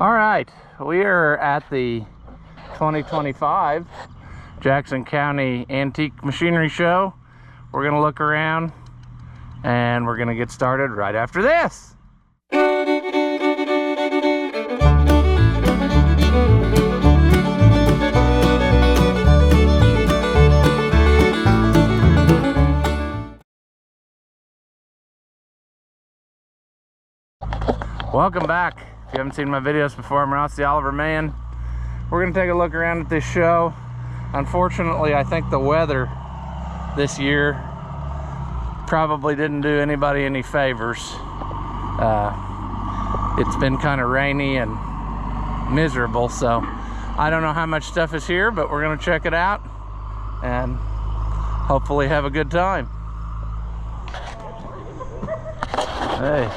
All right, we are at the 2025 Jackson County Antique Machinery Show. We're gonna look around and we're gonna get started right after this. Welcome back. If you haven't seen my videos before, I'm Ross the Oliver Man. We're gonna take a look around at this show. Unfortunately, I think the weather this year probably didn't do anybody any favors. It's been kind of rainy and miserable, so I don't know how much stuff is here, but we're gonna check it out and hopefully have a good time. Hey.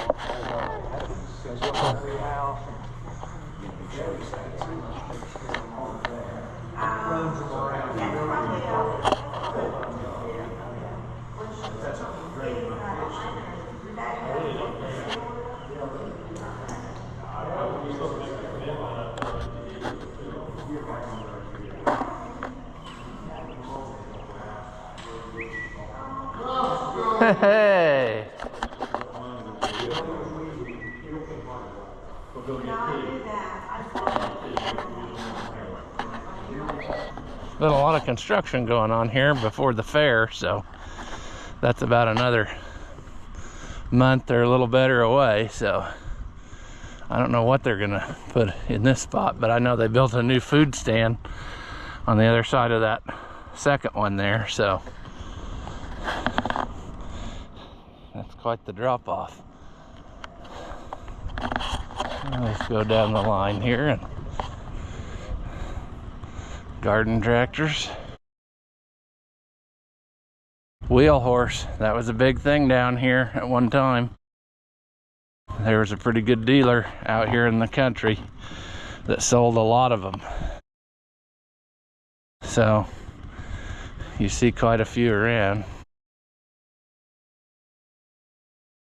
Hey! Been a lot of construction going on here before the fair, so that's about another month or a little better away. So I don't know what they're gonna put in this spot, but I know they built a new food stand on the other side of that second one there, so that's quite the drop off. Let's go down the line here. And garden tractors. Wheel horse, that was a big thing down here at one time. There was a pretty good dealer out here in the country that sold a lot of them. So you see quite a few around.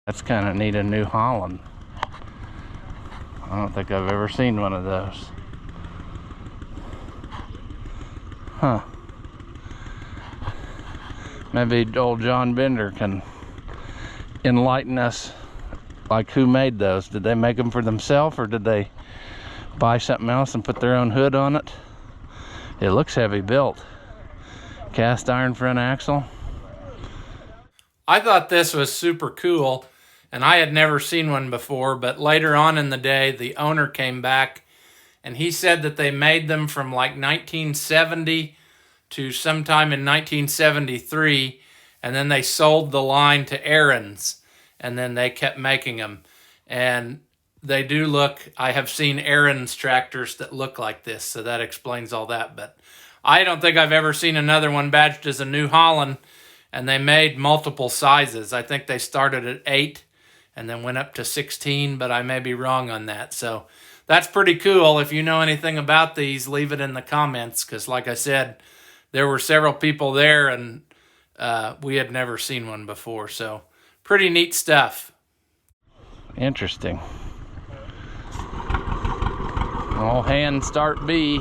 That's kind of neat, a New Holland. I don't think I've ever seen one of those. Huh. Maybe old John Bender can enlighten us, like who made those. Did they make them for themselves, or did they buy something else and put their own hood on it? It looks heavy built. Cast iron front axle. I thought this was super cool, and I had never seen one before, but later on in the day, the owner came back and he said that they made them from like 1970 to sometime in 1973, and then they sold the line to Aaron's, and then they kept making them. And they do look, I have seen Aaron's tractors that look like this, so that explains all that. But I don't think I've ever seen another one badged as a New Holland, and they made multiple sizes. I think they started at 8 and then went up to 16, but I may be wrong on that. So that's pretty cool. If you know anything about these, leave it in the comments, because like I said, there were several people there, and we had never seen one before. So pretty neat stuff. Interesting. All hands start B.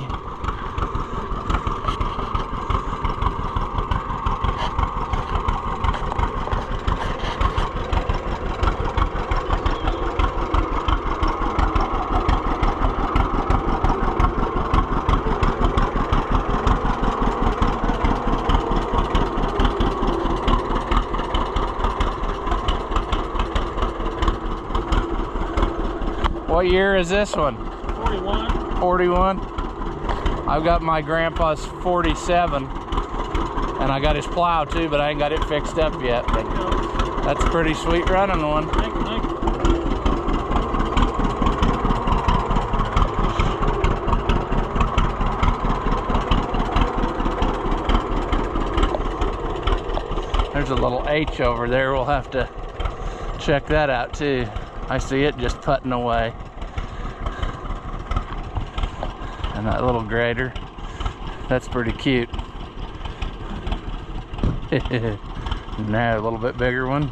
What year is this one? 41. 41? I've got my grandpa's 47, and I got his plow too, but I ain't got it fixed up yet. But that's a pretty sweet running one. Thank you, thank you. There's a little H over there. We'll have to check that out too. I see it just putting away. And that little grader, that's pretty cute. Now a little bit bigger one.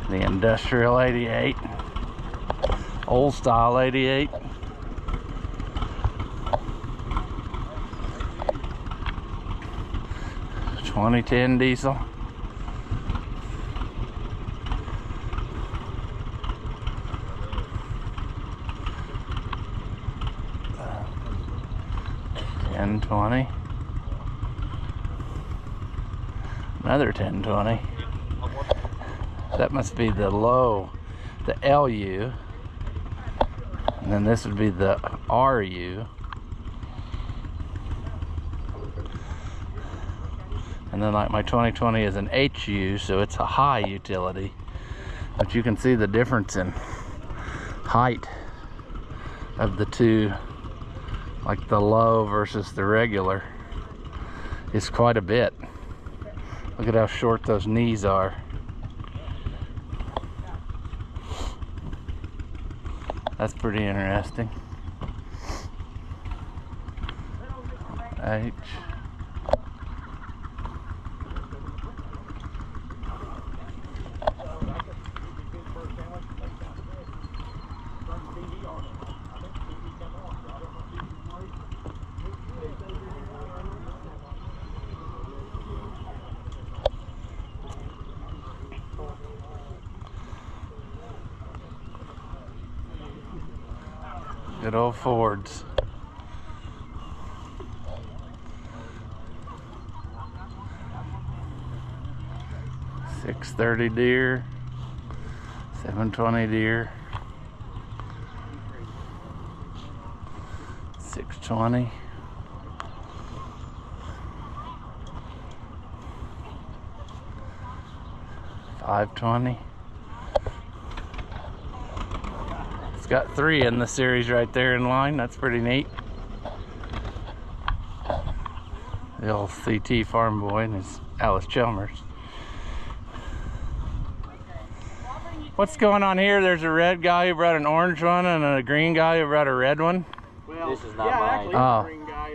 The Industrial 88. Old style 88. (2010) diesel. (1020). Another 1020. That must be the low, the LU. And then this would be the RU. And then like my 2020 is an HU, so it's a high utility. But you can see the difference in height of the two, like the low versus the regular, is quite a bit. Look at how short those knees are. That's pretty interesting. H. Good old Fords. .630 deer, 720 deer, 620, 520. It's got 3 in the series right there in line. That's pretty neat. The old CT farm boy and his Alice Chalmers. What's going on here? There's a red guy who brought an orange one and a green guy who brought a red one. Well, this is not yeah, mine. Actually, Oh. the green guy,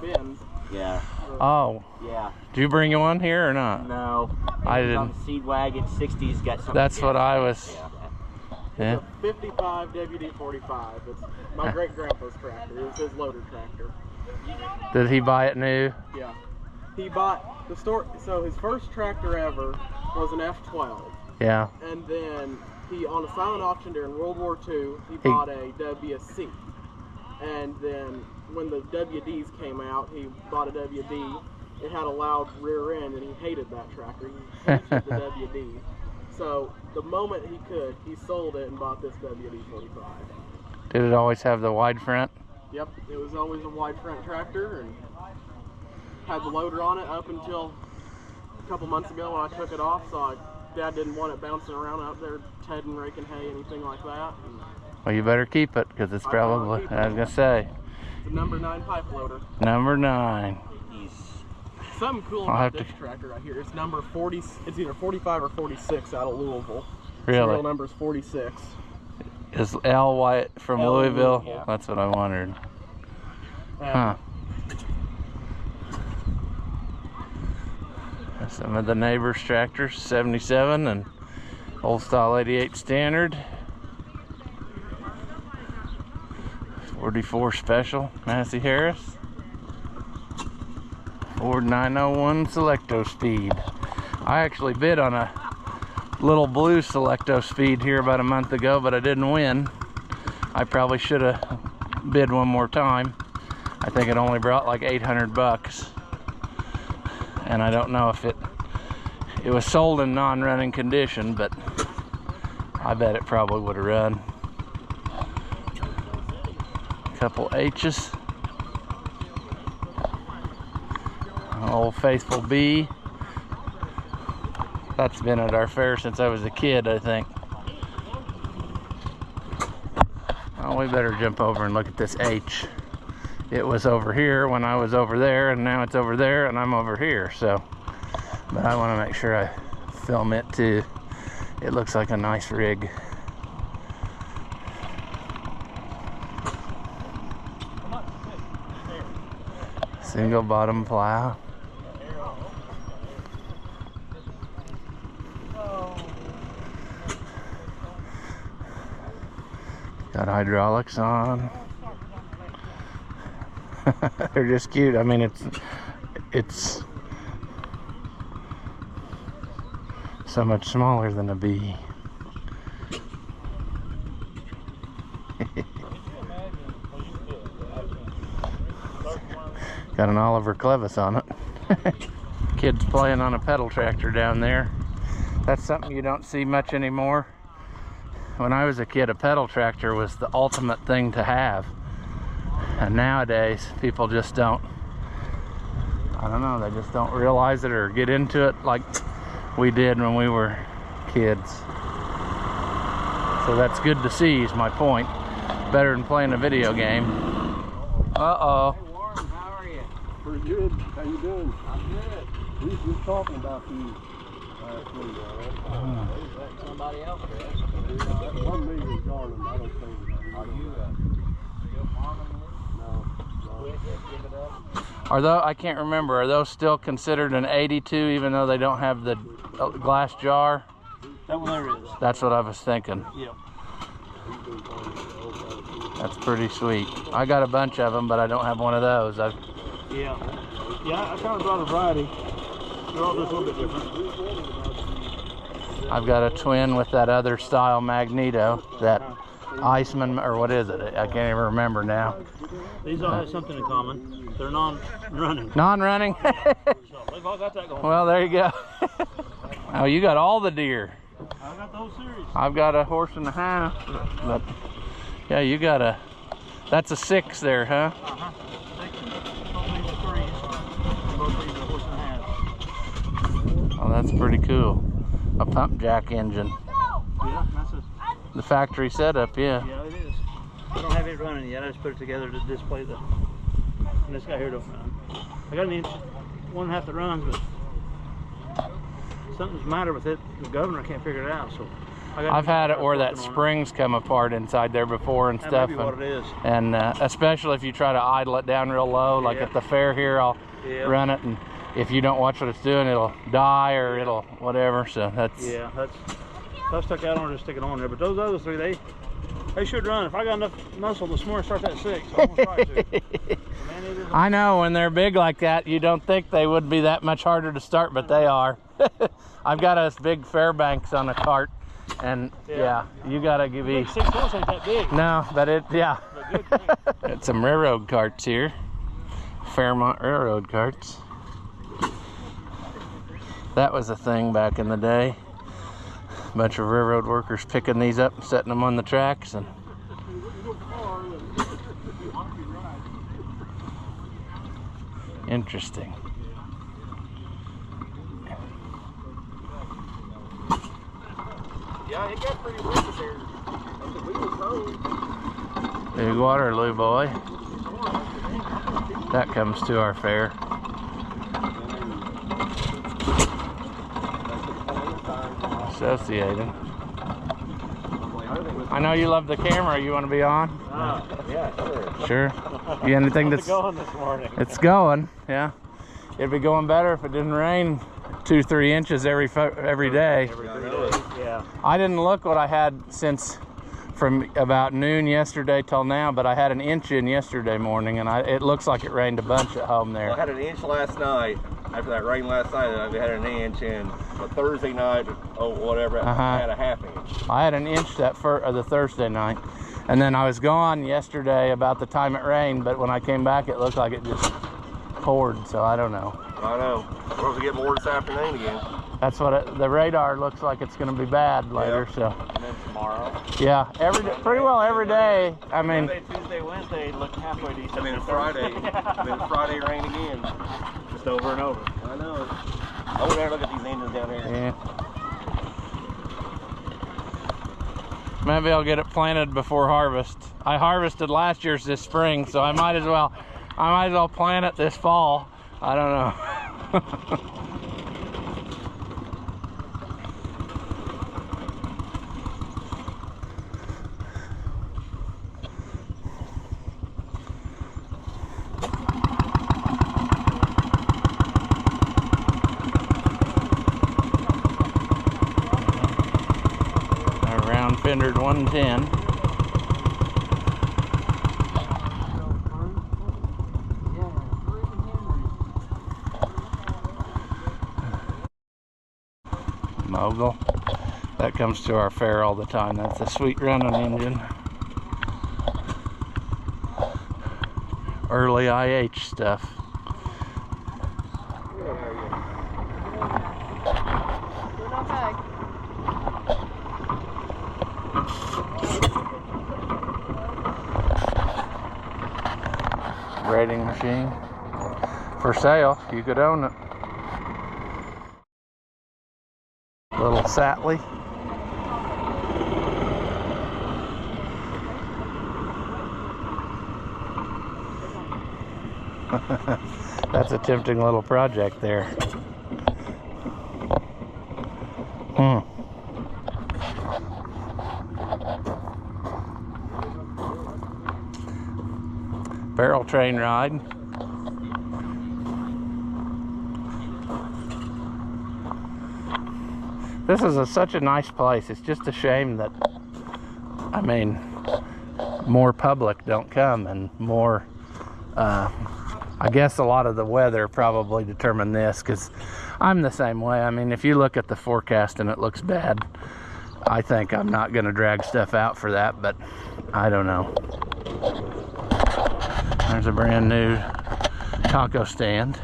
it's Ben's. Yeah. Oh, Yeah. did you bring one here or not? No. I It was didn't. on the seed wagon. 60's got something. That's what I was. Yeah. Yeah. It's a 55 WD-45. It's my great-grandpa's tractor. It was his loader tractor. Did he buy it new? Yeah. He bought the store. So his first tractor ever was an F12. Yeah. And then he, on a silent auction during World War II, he bought a WC. And then when the WDs came out, he bought a WD. It had a loud rear end, and he hated that tractor. He hated the WD. So the moment he could, he sold it and bought this WD-45. Did it always have the wide front? Yep, it was always a wide front tractor and had the loader on it up until a couple months ago when I took it off. So Dad didn't want it bouncing around out there, tedding, raking hay, anything like that. And Well, you better keep it because it's probably, I was gonna say, it's a number 9 pipe loader. number 9. Something cool I'll about have this tractor right here. It's number 40. It's either 45 or 46 out of Louisville. Really? Serial number's 46. Is L White from L, Louisville? yeah. That's what I wondered. Huh. Some of the neighbors' tractors, 77 and old style 88 standard. 44 special, Massey Harris. Ford 901 Selecto Speed. I actually bid on a little blue Selecto Speed here about a month ago, but I didn't win. I probably should have bid one more time. I think it only brought like 800 bucks. And I don't know if it was sold in non-running condition, but I bet it probably would have run. Couple H's. Old Faithful B. That's been at our fair since I was a kid, I think. Oh, we better jump over and look at this H. It was over here when I was over there, and now it's over there and I'm over here, so. But I want to make sure I film it too. It looks like a nice rig. Single bottom plow. Got hydraulics on. They're just cute. I mean, it's so much smaller than a bee. Got an Oliver Clevis on it. Kids playing on a pedal tractor down there. That's something you don't see much anymore. When I was a kid, a pedal tractor was the ultimate thing to have. And nowadays, people just don't, I don't know, they just don't realize it or get into it like we did when we were kids. So that's good to see, is my point. Better than playing a video game. Uh-oh. Hey Warren, how are you? Pretty good. How you doing? I'm good. We was just talking about you last week, alright? Somebody else, right? That 1 million garden, I don't think. Are you farming? No. Give it up. Are those, I can't remember, are those still considered an 82 even though they don't have the glass jar? That one there is. That's what I was thinking. Yep. That's pretty sweet. I got a bunch of them, but I don't have one of those. Yeah. Yeah, I kind of brought a variety. They're all just a little bit different. I've got a twin with that other style magneto, that Iceman, or what is it? I can't even remember now. These all have something in common. They're non-running. Non-running? So they've all got that going. Well, there you go. Oh, you got all the deer. I've got those series. I've got a horse and a half. But yeah, you got a, that's a 6 there, huh? Uh-huh. 6 and both these are 3s. Both these are horse and a half. Oh, that's pretty cool. A pump jack engine. Yeah, that's a, The factory setup, yeah. yeah, it is. I don't have it running yet. I just put it together to display the. And this guy here don't run. I got an inch, 1.5 that runs, but something's the matter with it. The governor can't figure it out. So I've had it where that springs come apart inside there before and that stuff. may be what it is. And especially if you try to idle it down real low, like Yeah. at the fair here, I'll run it, and if you don't watch what it's doing, it'll die or it'll whatever. So that's Yeah, that's. If I stuck out on it, just stick it on there. But those other 3, they should run. If I got enough muscle this morning, start at 6. I'm gonna try to. I know when they're big like that, you don't think they would be that much harder to start, but they are. I've got us big Fairbanks on a cart, and yeah, you gotta give me. 6 horse ain't that big. No, but it, yeah. But good thing. Got some railroad carts here. Fairmont Railroad carts. That was a thing back in the day. A bunch of railroad workers picking these up and setting them on the tracks. And interesting. Yeah, it got pretty windy there. We were cold. Big Waterloo boy. That comes to our fair. Associated. I know you love the camera. You want to be on? Yeah, sure. Sure. You got anything How's to? it going this morning? It's going. Yeah. It'd be going better if it didn't rain 2-3 inches every day. Every 3 days. Yeah. I didn't look what I had since from about noon yesterday till now, but I had an inch in yesterday morning, and it looks like it rained a bunch at home there. Well, I had an inch last night. After that rain last night, we had an inch, and but Thursday night, whatever, I had a half inch. I had an inch the Thursday night, and then I was gone yesterday about the time it rained, but when I came back, it looked like it just poured, so I don't know. I know. We're supposed to get more this afternoon again. That's what the radar looks like. It's going to be bad later. Yep. So. And then tomorrow. Yeah, pretty well every day. I mean, Monday, Tuesday, Wednesday look halfway decent. And then Friday, rain again. Just over and over. I know. Over there, look at these engines down here. yeah. Maybe I'll get it planted before harvest. I harvested last year's this spring, so I might as well plant it this fall. I don't know. Round fendered 110. Ogle. That comes to our fair all the time. That's a sweet running engine. Early IH stuff. Braiding machine. For sale, you could own it. Little Satley. That's a tempting little project there. Barrel train ride. This is such a nice place. It's just a shame that, I mean, more public don't come, and more, I guess a lot of the weather probably determined this, because I'm the same way. I mean, if you look at the forecast and it looks bad, I think I'm not going to drag stuff out for that, but I don't know. There's a brand new taco stand.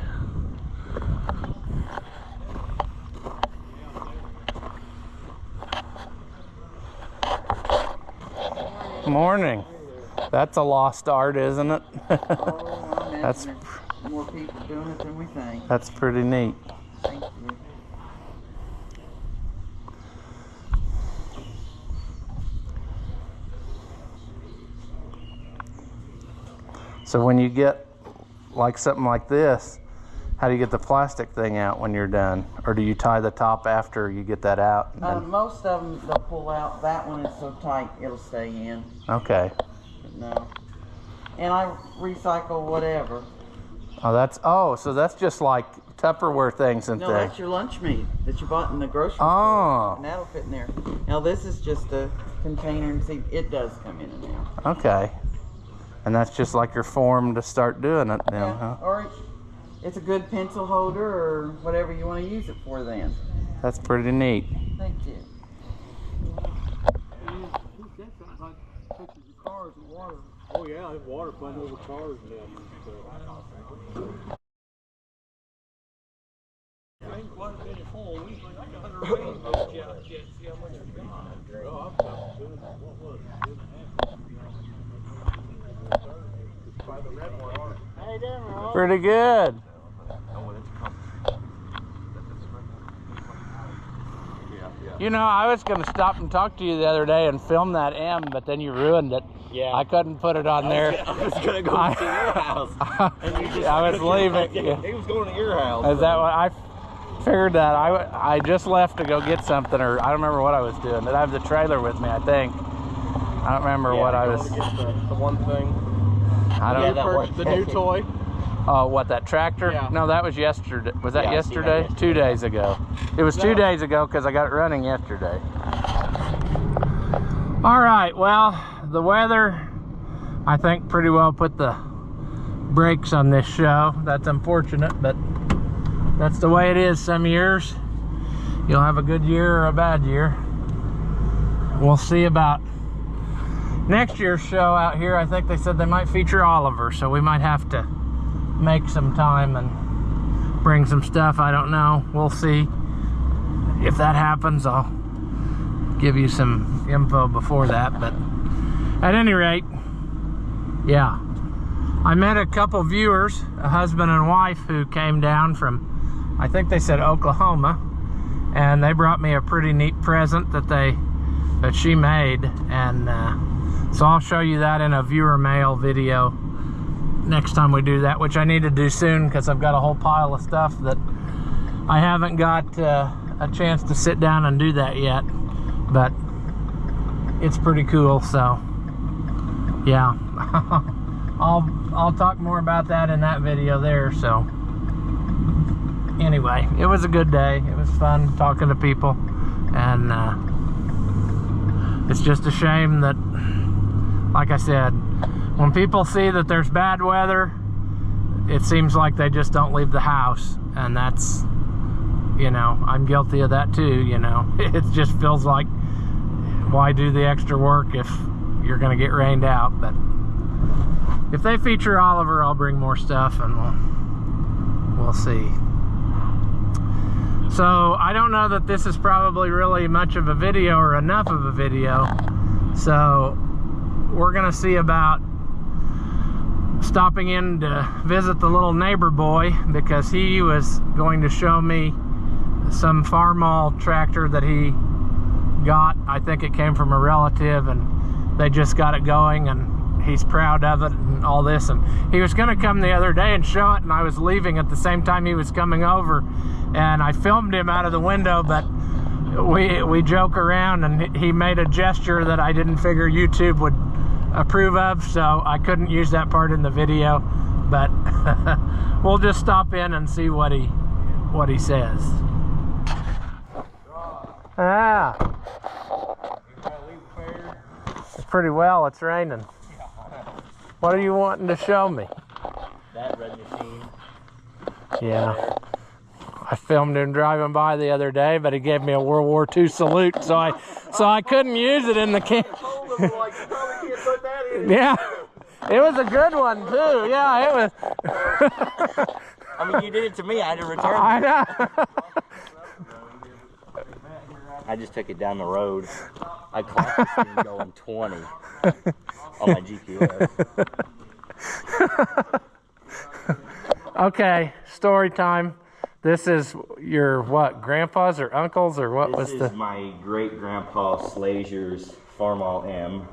Morning. That's a lost art, isn't it? That's more people doing it than we think. That's pretty neat. Thank you. So when you get like something like this, how do you get the plastic thing out when you're done? Or do you tie the top after you get that out? Most of them they'll pull out. That one is so tight it'll stay in. Okay. But no. And I recycle whatever. Oh, so that's just like Tupperware things, isn't No, that's your lunch meat that you bought in the grocery Oh. store. And that'll fit in there. Now this is just a container, and see, it does come in and out. Okay. And that's just like your form to start doing it then, Yeah. huh? Or it's a good pencil holder or whatever you want to use it for then. That's pretty neat. Thank you. Oh yeah, there's water pumping over cars now. Ain't quite a bit full. We like 100 rainbows yet. See how much we got. Oh, I've got 2 and what was it? 2.5. How you doing, Rob? Pretty good. You know, I was going to stop and talk to you the other day and film that M, but then you ruined it. Yeah. I couldn't put it on there. I was going to go to your house. And you just, I was leaving. Yeah. He was going to your house. Is that what I figured that? I just left to go get something, or I don't remember what I was doing. Did I have the trailer with me, I think? I don't remember what I was. To get the one thing. I don't know. The new toy. Oh, what, that tractor? Yeah. No, that was yesterday. Was that Yeah, I seen that yesterday? yesterday. 2 days ago. It was 2 days ago because I got it running yesterday. All right, well, the weather, I think, pretty well put the brakes on this show. That's unfortunate, but that's the way it is some years. You'll have a good year or a bad year. We'll see about next year's show out here. I think they said they might feature Oliver, so we might have to make some time and bring some stuff. I don't know. We'll see. If that happens, I'll give you some info before that. But at any rate, yeah. I met a couple viewers, a husband and wife, who came down from, I think they said Oklahoma, and they brought me a pretty neat present that she made, and so I'll show you that in a viewer mail video next time we do that, which I need to do soon because I've got a whole pile of stuff that I haven't got a chance to sit down and do that yet, but it's pretty cool. So yeah. I'll talk more about that in that video there. So anyway, it was a good day. It was fun talking to people, and it's just a shame that, like I said, when people see that there's bad weather, it seems like they just don't leave the house, and that's you know, I'm guilty of that too, you know. It just feels like, why do the extra work if you're gonna get rained out? But if they feature Oliver, I'll bring more stuff and we'll see. So I don't know that this is probably really much of a video or enough of a video. So we're gonna see about stopping in to visit the little neighbor boy, because he was going to show me some Farmall tractor that he got. I think it came from a relative and they just got it going and he's proud of it and all this. And he was gonna come the other day and show it, and I was leaving at the same time he was coming over, and I filmed him out of the window, but we joke around and he made a gesture that I didn't figure YouTube would approve of, so I couldn't use that part in the video. But we'll just stop in and see what he says. Ah, it's pretty well. It's raining. What are you wanting to show me? That red machine. Yeah, I filmed him driving by the other day, but he gave me a World War II salute, so I couldn't use it in the camp. Yeah, it was a good one too. Yeah, it was. I mean, you did it to me. I had to return it. I know. I just took it down the road. I clocked this thing going 20 on my GPS. Okay, story time. This is your what, grandpa's or uncle's or what was the? This is my great-grandpa Slazier's Farmall M.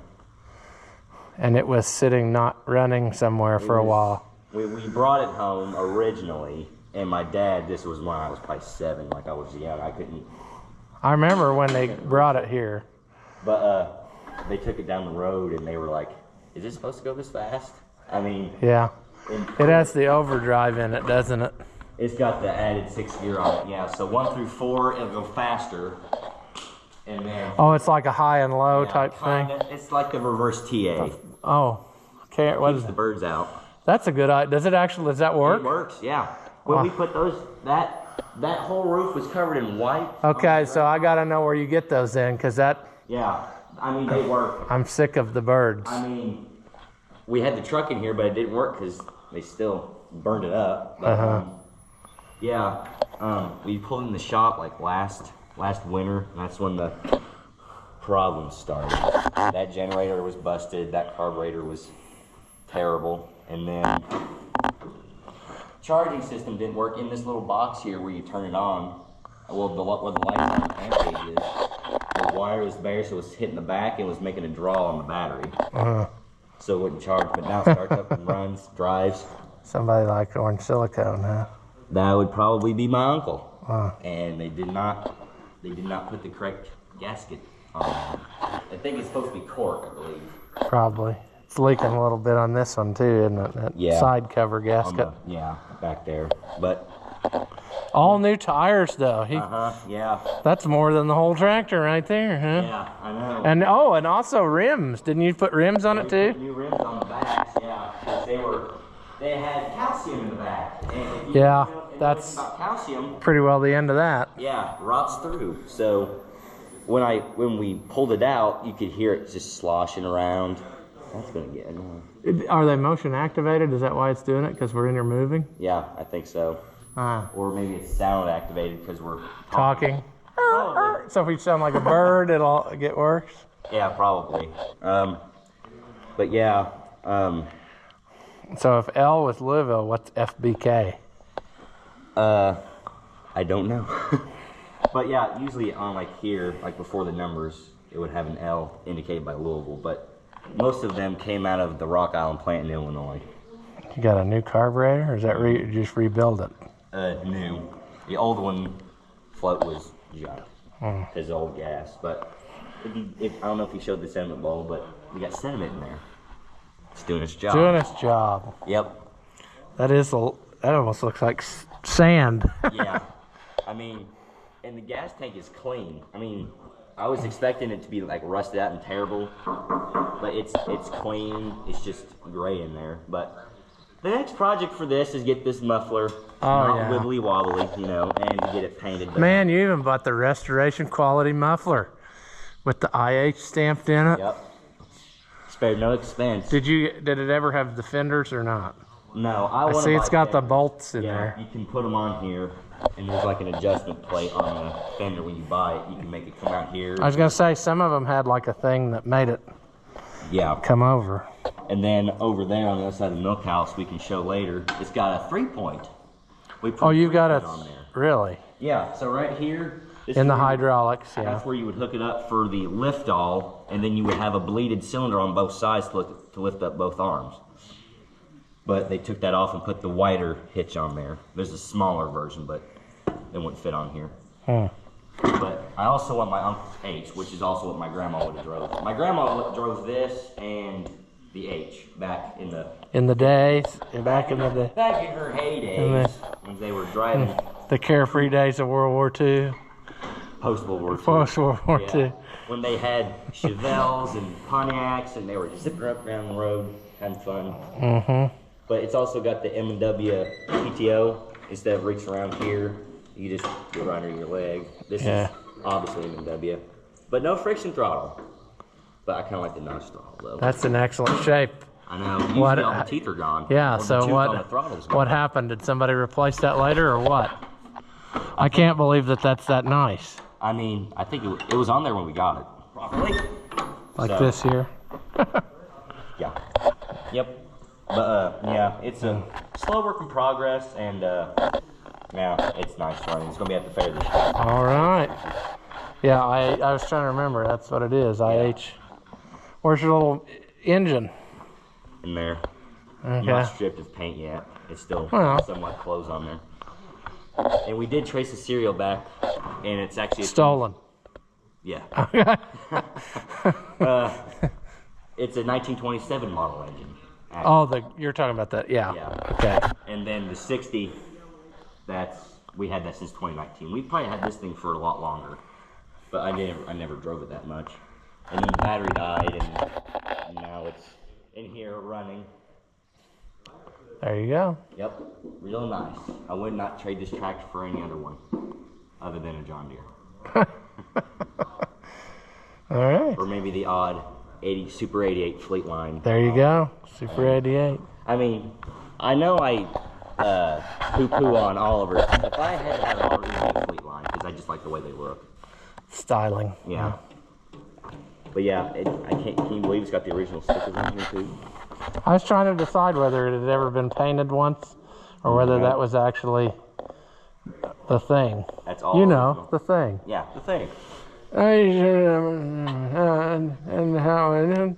And it was sitting not running somewhere for a while. We brought it home originally, and my dad, this was when I was probably 7, like I was young. I couldn't. I remember when they brought it here. But they took it down the road, and they were like, "Is it supposed to go this fast?" I mean, Yeah, it has the overdrive in it, doesn't it? it's got the added 6th gear on it. Yeah, so 1 through 4, it'll go faster, and then Oh, it's like a high and low yeah, type thing. kinda, it's like the reverse TA. Oh, okay. What Keeps is the it? birds out. That's a good idea. Does it actually? Does that work? It works, yeah. When we put those, that whole roof was covered in white. Okay, so I gotta know where you get those in, because that Yeah, I mean, they work. I'm sick of the birds. I mean, we had the truck in here, but it didn't work because they still burned it up. But, yeah, we pulled in the shop like last winter, and that's when the problems started. That generator was busted, that carburetor was terrible, and then charging system didn't work in this little box here where you turn it on. Well, where the lights on the amp gauge is. The wire was bare, so it was hitting the back and was making a draw on the battery. So it wouldn't charge, but now it starts up and runs, drives. Somebody like orange silicone, huh? That would probably be my uncle. And they did not put the correct gasket on. I think it's supposed to be cork, I believe. Probably. It's leaking a little bit on this one too, isn't it? That Yeah. side cover gasket. Yeah, back there. But All new tires though. yeah, That's more than the whole tractor right there, huh? yeah, I know. And and also rims. Didn't you put rims on it too? New rims on the backs, yeah, because they had calcium in the back. And if you Yeah, know that's about calcium. pretty well the end of that. Yeah, rots through. So when we pulled it out, you could hear it just sloshing around. That's gonna get annoying. Are they motion activated? Is that why it's doing it? Because we're in here moving? Yeah, I think so. Or maybe it's sound activated because we're Talking. Probably. So if we sound like a bird, it'll get worse? Yeah, probably. But yeah. So if L was Louisville, what's FBK? I don't know. But yeah, usually on like here, like before the numbers, it would have an L indicated by Louisville. But most of them came out of the Rock Island plant in Illinois. You got a new carburetor, or is that just rebuild it? New. The old one float was junk. His old gas. But I don't know if he showed the sediment bowl, but we got sediment in there. It's doing its job. Doing its job. Yep. That almost looks like sand. Yeah. I mean, and the gas tank is clean. I mean, I was expecting it to be like rusted out and terrible, but it's clean. It's just gray in there. But The next project for this is get this muffler not wibbly wobbly, you know, and to get it painted. Man, you even bought the restoration quality muffler with the IH stamped in it. Yep. Spared no expense. Did it ever have the fenders or not? No, I see it's got the bolts in there. You can put them on here, and there's like an adjustment plate on the fender when you buy it. You can make it come out here. I was gonna say some of them had like a thing that made it come over. And then over there on the other side of the milk house, we can show later, it's got a 3-point. Oh, you've got a on there. Really? Yeah. So right here. In the hydraulics, That's where you would hook it up for the lift all, and then you would have a bleeded cylinder on both sides to lift up both arms. But they took that off and put the wider hitch on there. There's a smaller version, but it wouldn't fit on here. But I also want my Uncle's H, which is also what my grandma would have drove. My grandma drove this and the H back in the days, back in the day. Back in her heydays, when they were driving. The carefree days of World War II. Post-World War II. Post-World War II. When they had Chevelles and Pontiacs and they were zipping up down the road, having fun. But it's also got the M&W PTO. Instead of reaching around here, you just go right under your leg. This is obviously M&W. But no friction throttle. But I kind of like the notch throttle though. That's in excellent shape. I know. Usually all the teeth are gone. Yeah, so what happened? Did somebody replace that later or what? I can't believe that's that nice. I mean, I think it was on there when we got it. Properly. Like this here? Yeah. Yep. But yeah, it's a slow work in progress, and yeah, it's nice running. It's gonna be at the fair this year. All right. Yeah, I was trying to remember. That's what it is. IH. Where's your little engine? In there. Okay. Not stripped of paint yet. It's still somewhat closed on there. And we did trace the serial back, and it's actually stolen. Yeah. It's a 1927 model engine. Actually. Oh, you're talking about that? Yeah. Okay. And then the 60, we had that since 2019. We probably had this thing for a lot longer, but I never drove it that much. And then the battery died, and now it's in here running. There you go. Yep, real nice. I would not trade this tractor for any other one, other than a John Deere. All right. Or maybe the odd Super 88 fleet line. There you go, Super 88. I mean, I know I poo-poo on Oliver. If I had to have an Oliver fleet line, because I just like the way they look. Styling. Yeah. But yeah, can you believe it's got the original stickers on here too? I was trying to decide whether it had ever been painted once, or whether that was actually the thing. That's all. You know, the thing. Yeah, the thing. And how it is.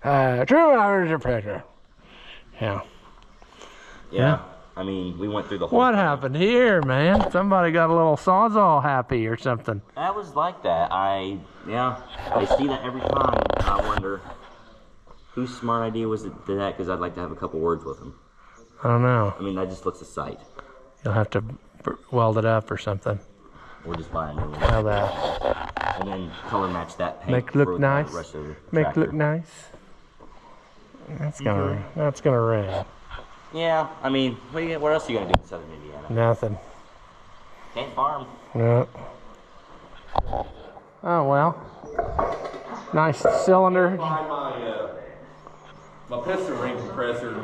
2 hours of pressure. Yeah. Yeah. I mean, we went through the whole What thing. happened here, man? Somebody got a little Sawzall happy or something. That was like that. I see that every time. I wonder whose smart idea was it to that, because I'd like to have a couple words with him. I don't know. I mean, that just looks a sight. You'll have to weld it up or something. Or just buy a new one. How that? And then color match that paint. Make it look for nice. The rest of the Make it tractor. look nice. That's gonna rain. Yeah, I mean, what else are you gonna do in Southern Indiana? Nothing. Can't farm. No. Oh well. Nice cylinder. My piston ring compressor.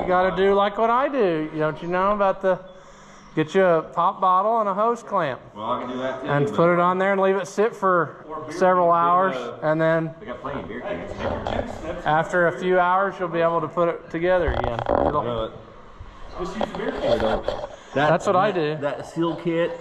You gotta do like what I do. Don't you know about get you a pop bottle and a hose clamp. Well, I can do that too. And put it on there and leave it sit for several hours, and then We got plenty of beer cans. after a few hours you'll be able to put it together again. Just use beer can. That's what I do. That seal kit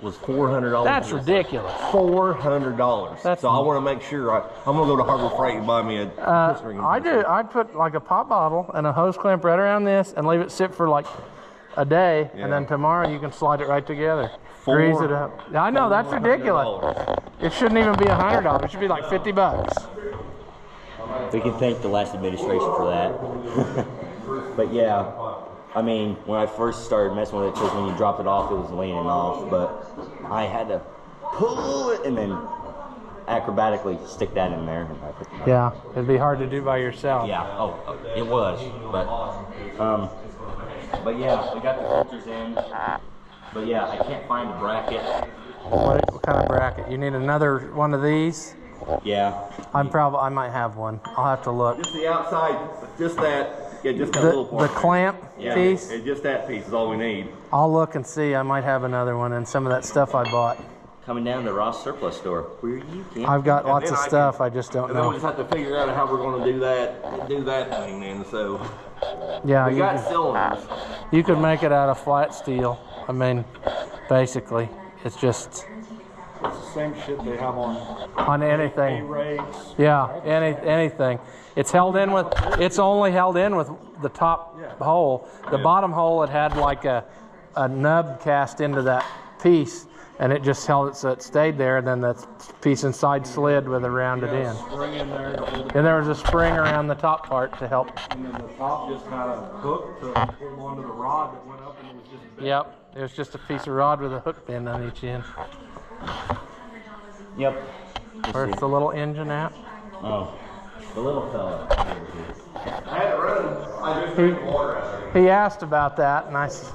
was $400. That's ridiculous. $400. So I want to make sure I'm gonna go to Harbor Freight and buy me a piston ring. I put like a pop bottle and a hose clamp right around this and leave it sit for like a day, and then tomorrow you can slide it right together. Grease it up. I know, that's ridiculous. It shouldn't even be $100. It should be like $50. We can thank the last administration for that. But yeah, I mean, when I first started messing with it, because when you dropped it off, it was leaning off. But I had to pull it, and then acrobatically stick that in there. And I put the Yeah, it'd be hard to do by yourself. Yeah, it was, but yeah, we got the filters in, but yeah, I can't find a bracket. What kind of bracket? You need another one of these? Yeah. I might have one. I'll have to look. Just the outside, just that little The part. clamp piece? It's just that piece is all we need. I'll look and see. I might have another one and some of that stuff I bought. Coming down to the Ross Surplus store. Where you can. I've got lots then of I stuff. I just don't And then we know. just have to figure out how we're going to do that thing then. So Yeah, we got cylinders. you could make it out of flat steel. I mean, basically, it's just It's the same shit they have on anything. rakes. Yeah, anything. It's only held in with the top hole. The bottom hole, it had like a nub cast into that piece, and it just held it so it stayed there, and then that piece inside slid with it rounded in. Spring in there to hold it, And there was a spring around the top part to help. and then the top just had a hook to hold onto the rod that went up, and it was just bent. Yep, it was just a piece of rod with a hook bend on each end. Yep. Where's the little engine at? Oh, the little fella. I had it running. I just drank the water out of it. He asked about that, and I s-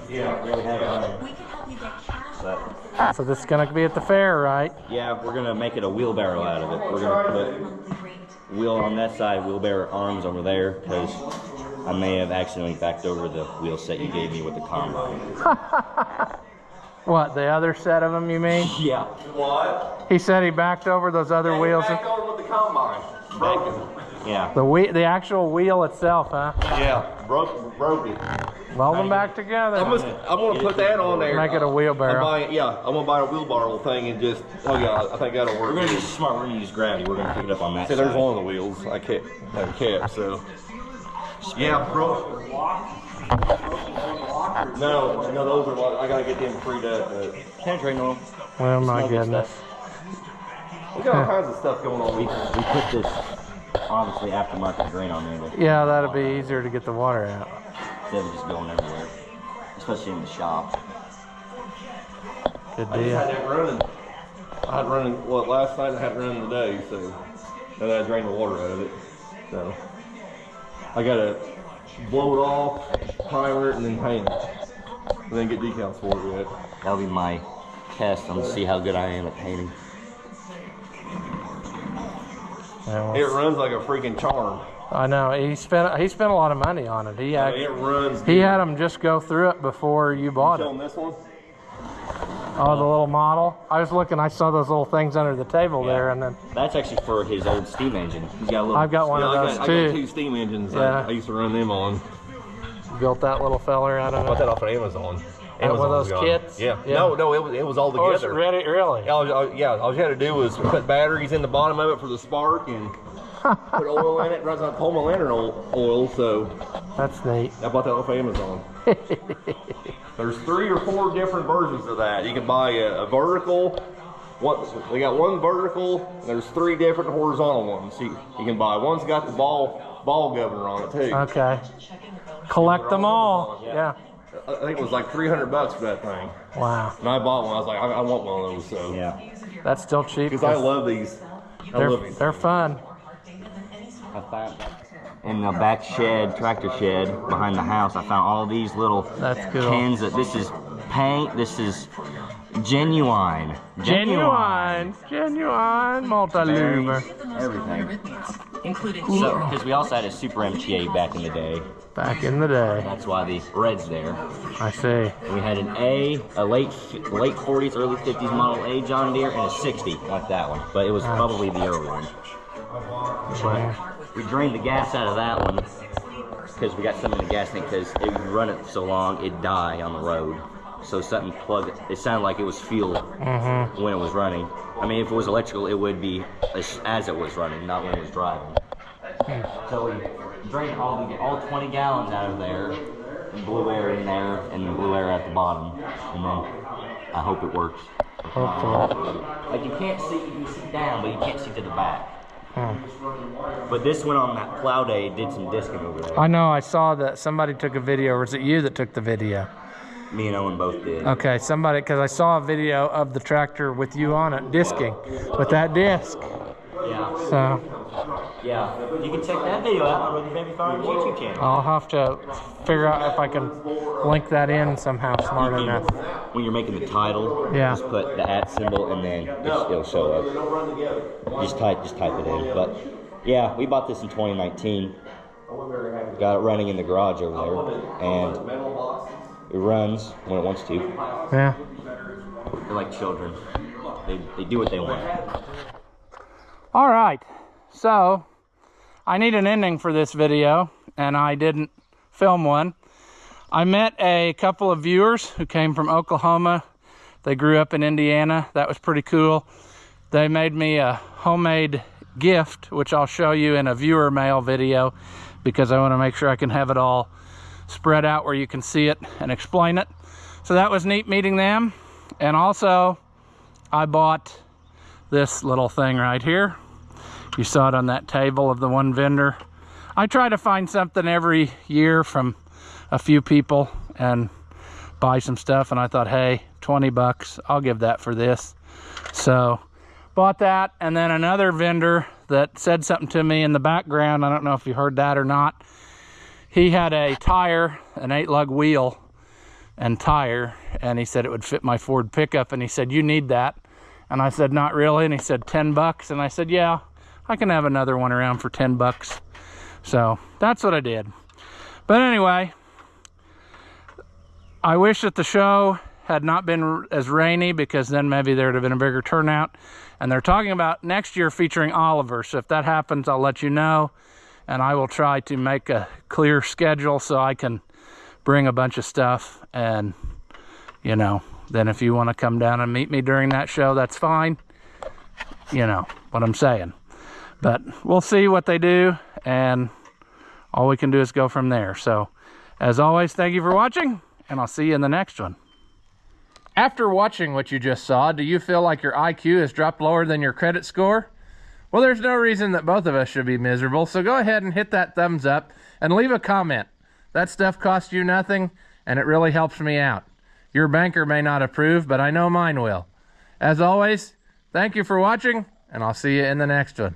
Yeah, we have it running. We can help you get cash. But so this is gonna be at the fair, right? yeah, we're gonna make it a wheelbarrow out of it. We're gonna put wheel on that side, wheelbarrow arms over there, because I may have accidentally backed over the wheel set you gave me with the combine. What, the other set of them, you mean? Yeah. What? He said he backed over those other wheels. Back on with the combine. Broken. Yeah. The actual wheel itself, huh? Yeah, broke it. Weld them back together. I'm gonna put that on there. Make it a wheelbarrow. I'm gonna buy a wheelbarrow thing and just. Oh yeah, I think that'll work. We're gonna be smart. We're gonna use gravity. We're gonna pick it up on that See, there's side. one of the wheels I kept, so. Yeah, bro. No, those are. I gotta get them freed up. Penetrating oil. Oh my Smoky goodness. stuff. We got all kinds of stuff going on. We put this obviously aftermarket drain on there to, Yeah, that'd be easier to get the water out. instead of just going everywhere, especially in the shop. Good I just had deal. that running. I had running. Well, last night I had it running today, so and I drained the water out of it. So I gotta blow it off, primer it, and then paint it, and then get decals for it yet. That'll be my test. I'm gonna see how good I am at painting. Yeah, It well, runs like a freaking charm. I know he spent a lot of money on it. He I mean, it runs. had them just go through it before you bought Show it. them this one. Oh, the little model. I was looking. I saw those little things under the table there, and then That's actually for his old steam engine. He's got a little. I've got one Yeah, of I those got too. 2 steam engines. Yeah. I used to run them on. Built that little feller out I of bought it. that off of Amazon. That one of Amazon's those got it. kits? Yeah. Yeah. No, it was all Oh, it's together. ready, really? All you had to do was put batteries in the bottom of it for the spark and put oil in it. It runs on Coleman Lantern oil, so That's neat. I bought that off Amazon. There's 3 or 4 different versions of that. You can buy a vertical. They got one vertical. And there's 3 different horizontal ones. You can buy. One's got the ball governor on it too. Okay. Collect them all. Yeah. I think it was like $300 for that thing. Wow. And I bought one. I was like, I want one of those. So Yeah. That's still cheap. because I love these. I love these. They're fun. I found in the back shed, tractor shed behind the house. I found all these little That's cool. cans. That this is paint. This is genuine. Genuine multi-luber. Everything. Including So, because we also had a Super MTA back in the day. Back in the day. That's why the red's there. I see. We had a late 40s, early 50s Model A John Deere, and a 60 like that one. But it was probably the early one. Yeah. We drained the gas out of that one because we got some in the gas tank because if you run it so long, it'd die on the road. So something plugged it. It sounded like it was fuel when it was running. I mean, if it was electrical, it would be as it was running, not when it was driving. So we drained all 20 gallons out of there, and blue air in there, and blue air at the bottom. And then I hope it works. Hopefully. Like you can see down, but you can't see to the back. But this went on that plow day, did some discing over there. I know. I saw that somebody took a video, or is it you that took the video? Me and Owen both did. Okay, somebody, because I saw a video of the tractor with you on it, disking, with that disc. Yeah. So, Yeah. You can check that video out on Brother Family Farms YouTube channel. I'll have to figure out if I can link that in somehow smart enough. When you're making the title, Yeah. just put the @ symbol and then it'll show up. Just type it in. But yeah, we bought this in 2019. Got it running in the garage over there, and it runs when it wants to. Yeah. They're like children. They do what they want. All right, so I need an ending for this video, and I didn't film one. I met a couple of viewers who came from Oklahoma. They grew up in Indiana. That was pretty cool. They made me a homemade gift, which I'll show you in a viewer mail video, because I want to make sure I can have it all spread out where you can see it and explain it. So that was neat meeting them. And also I bought this little thing right here. You saw it on that table of the one vendor. I try to find something every year from a few people and buy some stuff, and I thought, hey, 20 bucks, I'll give that for this. So bought that. And then another vendor that said something to me in the background, I don't know if you heard that or not. He had a tire, an 8-lug wheel and tire, and he said it would fit my Ford pickup, and he said, you need that. And I said, not really. And he said, 10 bucks. And I said, yeah, I can have another one around for 10 bucks. So that's what I did. But anyway, I wish that the show had not been as rainy, because then maybe there would have been a bigger turnout. And they're talking about next year featuring Oliver. So if that happens, I'll let you know. And I will try to make a clear schedule so I can bring a bunch of stuff. And, you know, then if you want to come down and meet me during that show, that's fine. You know what I'm saying. But we'll see what they do, and all we can do is go from there. So as always, thank you for watching, and I'll see you in the next one. After watching what you just saw, do you feel like your IQ has dropped lower than your credit score? Well, there's no reason that both of us should be miserable, so go ahead and hit that thumbs up and leave a comment. That stuff costs you nothing, and it really helps me out. Your banker may not approve, but I know mine will. As always, thank you for watching, and I'll see you in the next one.